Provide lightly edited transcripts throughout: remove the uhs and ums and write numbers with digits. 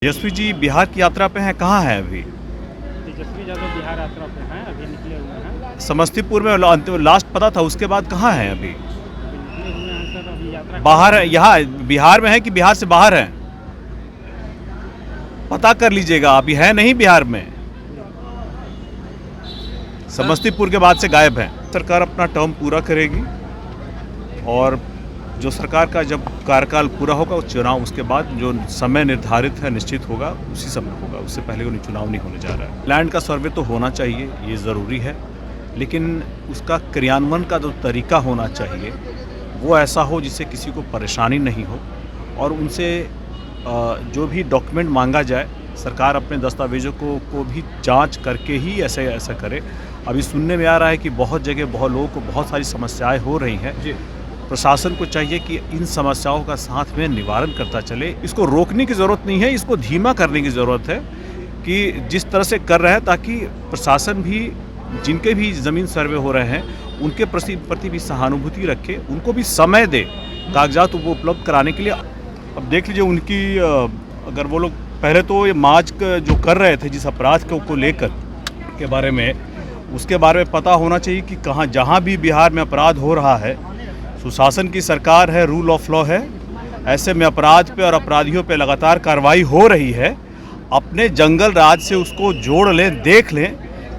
तेजस्वी जी बिहार की यात्रा पे हैं, कहाँ हैं अभी? तेजस्वी यादव बिहार यात्रा पे हैं, अभी निकले हुए हैं। समस्तीपुर में लास्ट पता था, उसके बाद कहाँ हैं अभी? अभी निकले हुए हैं सर, अभी यात्रा कर बाहर रहे है, हैं। यहाँ बिहार में है कि बिहार से बाहर हैं? पता कर लीजिएगा, अभी है नहीं बिहार में। समस्तीपुर के बाद से गायब हैं। सरकार अपना टर्म पूरा करेगी और जो सरकार का जब कार्यकाल पूरा होगा उस चुनाव उसके बाद जो समय निर्धारित है निश्चित होगा, उसी समय होगा। उससे पहले कोई चुनाव नहीं होने जा रहा है। लैंड का सर्वे तो होना चाहिए, ये ज़रूरी है, लेकिन उसका क्रियान्वयन का जो तरीका होना चाहिए वो ऐसा हो जिससे किसी को परेशानी नहीं हो और उनसे जो भी डॉक्यूमेंट मांगा जाए सरकार अपने दस्तावेज़ों को भी जांच करके ही ऐसा करे। अभी सुनने में आ रहा है कि बहुत जगह बहुत लोगों को बहुत सारी समस्याएं हो रही हैं। प्रशासन को चाहिए कि इन समस्याओं का साथ में निवारण करता चले। इसको रोकने की ज़रूरत नहीं है, इसको धीमा करने की ज़रूरत है कि जिस तरह से कर रहे हैं, ताकि प्रशासन भी जिनके भी ज़मीन सर्वे हो रहे हैं उनके प्रति भी सहानुभूति रखे, उनको भी समय दे कागजात वो उपलब्ध कराने के लिए। अब देख लीजिए उनकी अगर वो लोग पहले तो ये मार्च जो कर रहे थे जिस अपराध को लेकर के बारे में, उसके बारे में पता होना चाहिए कि कहाँ जहाँ भी बिहार में अपराध हो रहा है, सुशासन की सरकार है, रूल ऑफ लॉ है, ऐसे में अपराध पे और अपराधियों पे लगातार कार्रवाई हो रही है। अपने जंगल राज से उसको जोड़ लें, देख लें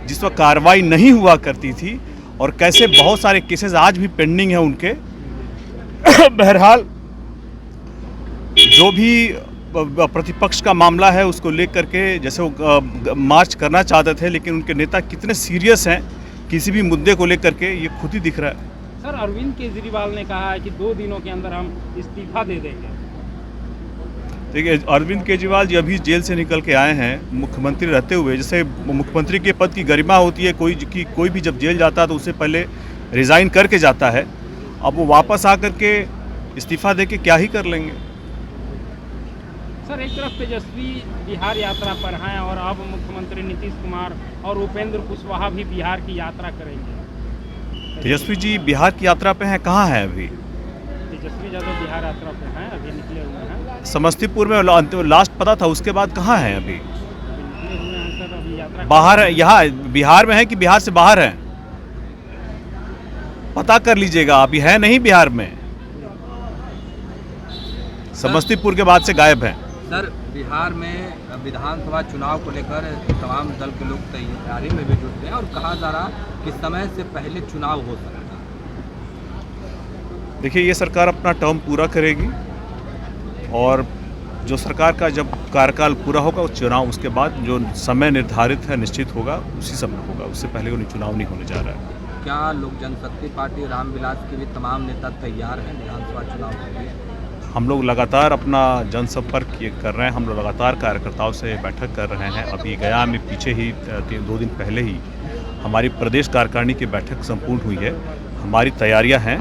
जिस वक्त कार्रवाई नहीं हुआ करती थी और कैसे बहुत सारे केसेस आज भी पेंडिंग हैं उनके। बहरहाल जो भी प्रतिपक्ष का मामला है उसको लेकर के जैसे वो मार्च करना चाहते थे, लेकिन उनके नेता कितने सीरियस हैं किसी भी मुद्दे को लेकर के ये खुद ही दिख रहा है। सर, अरविंद केजरीवाल ने कहा है कि 2 दिनों के अंदर हम इस्तीफा दे देंगे। देखिए, अरविंद केजरीवाल जी अभी जेल से निकल के आए हैं मुख्यमंत्री रहते हुए। जैसे मुख्यमंत्री के पद की गरिमा होती है, कोई भी जब जेल जाता है तो उससे पहले रिज़ाइन करके जाता है। अब वो वापस आकर के इस्तीफा दे के क्या ही कर लेंगे। सर, एक तरफ तेजस्वी बिहार यात्रा पर हैं और अब मुख्यमंत्री नीतीश कुमार और उपेंद्र कुशवाहा भी बिहार की यात्रा करेंगे। तेजस्वी जी बिहार की यात्रा पे हैं, कहाँ हैं अभी? तेजस्वी यादव बिहार यात्रा पे हैं, अभी निकले हुए हैं। समस्तीपुर में लास्ट पता था, उसके बाद कहाँ हैं अभी? अभी निकले हुए हैं सर, अभी यात्रा बाहर है, यहाँ बिहार में है कि बिहार से बाहर हैं? पता कर लीजिएगा, अभी है नहीं बिहार में। समस्तीपुर के बाद से गायब हैं। सर, बिहार में विधानसभा चुनाव को लेकर तमाम दल के लोग तैयारी में भी जुट गए हैं और कहा जा रहा कि समय से पहले चुनाव हो सकता है। देखिए, ये सरकार अपना टर्म पूरा करेगी और जो सरकार का जब कार्यकाल पूरा होगा उस चुनाव उसके बाद जो समय निर्धारित है निश्चित होगा, उसी समय होगा। उससे पहले कोई चुनाव नहीं होने जा रहा है। क्या लोक जनशक्ति पार्टी रामविलास के भी तमाम नेता तैयार हैं विधानसभा चुनाव के लिए? हम लोग लगातार अपना जनसंपर्क कर रहे हैं। हम लोग लगातार कार्यकर्ताओं से बैठक कर रहे हैं। अभी गया में पीछे ही 2 दिन पहले ही हमारी प्रदेश कार्यकारिणी की बैठक संपूर्ण हुई है। हमारी तैयारियां हैं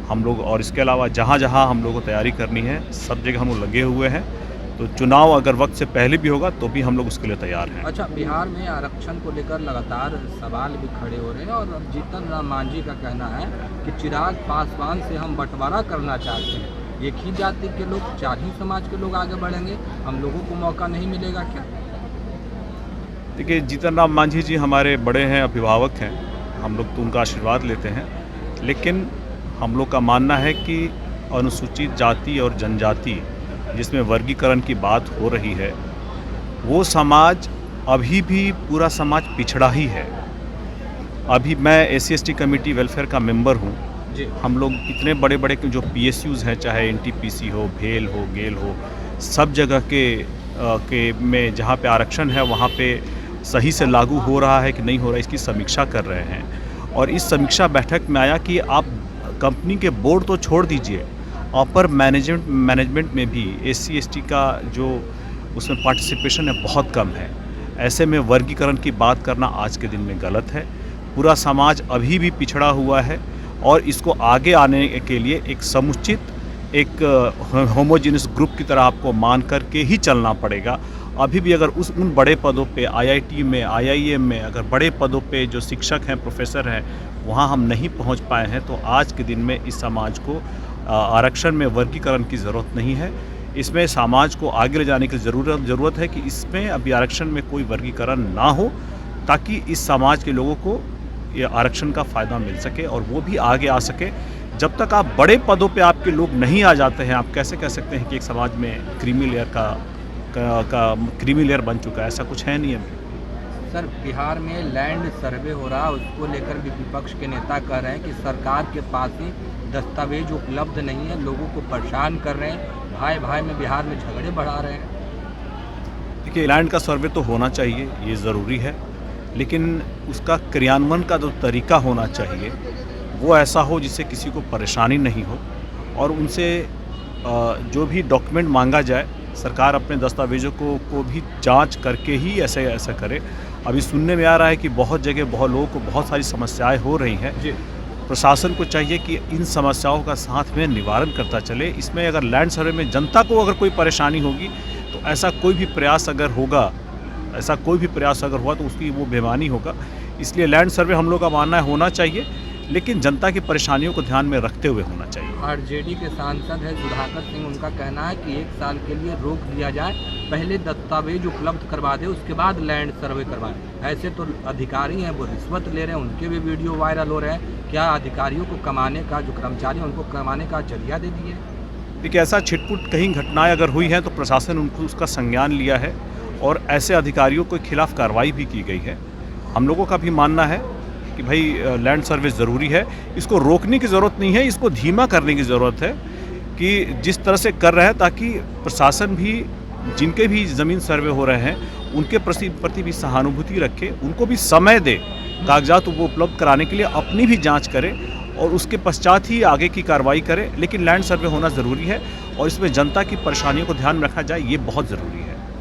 हम लोग, और इसके अलावा जहां जहां हम लोग को तैयारी करनी है सब जगह हम लोग लगे हुए हैं। तो चुनाव अगर वक्त से पहले भी होगा तो भी हम लोग उसके लिए तैयार हैं। अच्छा, बिहार में आरक्षण को लेकर लगातार सवाल भी खड़े हो रहे हैं और जीतन राम मांझी का कहना है कि चिराग पासवान से हम बंटवारा करना चाहते हैं। एक ही जाति के लोग, 4 ही समाज के लोग आगे बढ़ेंगे, हम लोगों को मौका नहीं मिलेगा क्या? देखिए, जीतन राम मांझी जी हमारे बड़े हैं, अभिभावक हैं, हम लोग तो उनका आशीर्वाद लेते हैं, लेकिन हम लोग का मानना है कि अनुसूचित जाति और जनजाति जिसमें वर्गीकरण की बात हो रही है, वो समाज अभी भी पूरा समाज पिछड़ा ही है। अभी मैं SC/ST कमेटी वेलफेयर का मेंबर हूँ। हम लोग इतने बड़े बड़े जो PSUs हैं, चाहे NTPC हो, भेल हो, गेल हो, सब जगह के में जहाँ पे आरक्षण है वहाँ पे सही से लागू हो रहा है कि नहीं हो रहा है, इसकी समीक्षा कर रहे हैं। और इस समीक्षा बैठक में आया कि आप कंपनी के बोर्ड तो छोड़ दीजिए, अपर मैनेजमेंट में भी SC/ST का जो उसमें पार्टिसिपेशन है बहुत कम है। ऐसे में वर्गीकरण की बात करना आज के दिन में गलत है। पूरा समाज अभी भी पिछड़ा हुआ है और इसको आगे आने के लिए एक समुचित, एक होमोजेनियस ग्रुप की तरह आपको मान करके ही चलना पड़ेगा। अभी भी अगर उन बड़े पदों पे IIT में, IIM में अगर बड़े पदों पे जो शिक्षक हैं, प्रोफेसर हैं, वहाँ हम नहीं पहुँच पाए हैं, तो आज के दिन में इस समाज को आरक्षण में वर्गीकरण की ज़रूरत नहीं है। इसमें समाज को आगे ले जाने की ज़रूरत है कि इसमें अभी आरक्षण में कोई वर्गीकरण ना हो, ताकि इस समाज के लोगों को ये आरक्षण का फ़ायदा मिल सके और वो भी आगे आ सके। जब तक आप बड़े पदों पे आपके लोग नहीं आ जाते हैं, आप कैसे कह सकते हैं कि एक समाज में क्रीमी लेयर क्रीमी लेयर बन चुका है? ऐसा कुछ है नहीं अभी। सर, बिहार में लैंड सर्वे हो रहा है, उसको लेकर भी विपक्ष के नेता कह रहे हैं कि सरकार के पास ही दस्तावेज उपलब्ध नहीं है, लोगों को परेशान कर रहे हैं, भाई भाई में बिहार में झगड़े बढ़ा रहे हैं। देखिए, लैंड का सर्वे तो होना चाहिए, ये ज़रूरी है, लेकिन उसका क्रियान्वयन का जो तरीका होना चाहिए वो ऐसा हो जिससे किसी को परेशानी नहीं हो, और उनसे जो भी डॉक्यूमेंट मांगा जाए सरकार अपने दस्तावेज़ों को भी जांच करके ही ऐसा करे। अभी सुनने में आ रहा है कि बहुत जगह बहुत लोगों को बहुत सारी समस्याएं हो रही हैं। जी। प्रशासन को चाहिए कि इन समस्याओं का साथ में निवारण करता चले। इसमें अगर लैंड सर्वे में जनता को अगर कोई परेशानी होगी तो ऐसा कोई भी प्रयास अगर हुआ तो उसकी वो बेईमानी होगा। इसलिए लैंड सर्वे हम लोग का मानना है होना चाहिए, लेकिन जनता की परेशानियों को ध्यान में रखते हुए होना चाहिए। आरजेडी के सांसद है सुधाकर सिंह, उनका कहना है कि 1 साल के लिए रोक दिया जाए, पहले दस्तावेज उपलब्ध करवा दे, उसके बाद लैंड सर्वे करवाएं। ऐसे तो अधिकारी हैं वो रिश्वत ले रहे हैं, उनके भी वीडियो वायरल हो रहे हैं। क्या अधिकारियों को कमाने का, जो कर्मचारी हैं उनको कमाने का जरिया दे दिए? देखिए, ऐसा छिटपुट कहीं घटनाएं अगर हुई हैं तो प्रशासन उनको उसका संज्ञान लिया है और ऐसे अधिकारियों के खिलाफ कार्रवाई भी की गई है। हम लोगों का भी मानना है कि भाई लैंड सर्वे ज़रूरी है, इसको रोकने की ज़रूरत नहीं है, इसको धीमा करने की ज़रूरत है कि जिस तरह से कर रहे हैं, ताकि प्रशासन भी जिनके भी ज़मीन सर्वे हो रहे हैं उनके प्रति भी सहानुभूति रखे, उनको भी समय दे कागजात वो उपलब्ध कराने के लिए, अपनी भी जांच करे और उसके पश्चात ही आगे की कार्रवाई करे। लेकिन लैंड सर्वे होना ज़रूरी है और इसमें जनता की परेशानियों को ध्यान में रखा जाए, ये बहुत ज़रूरी है।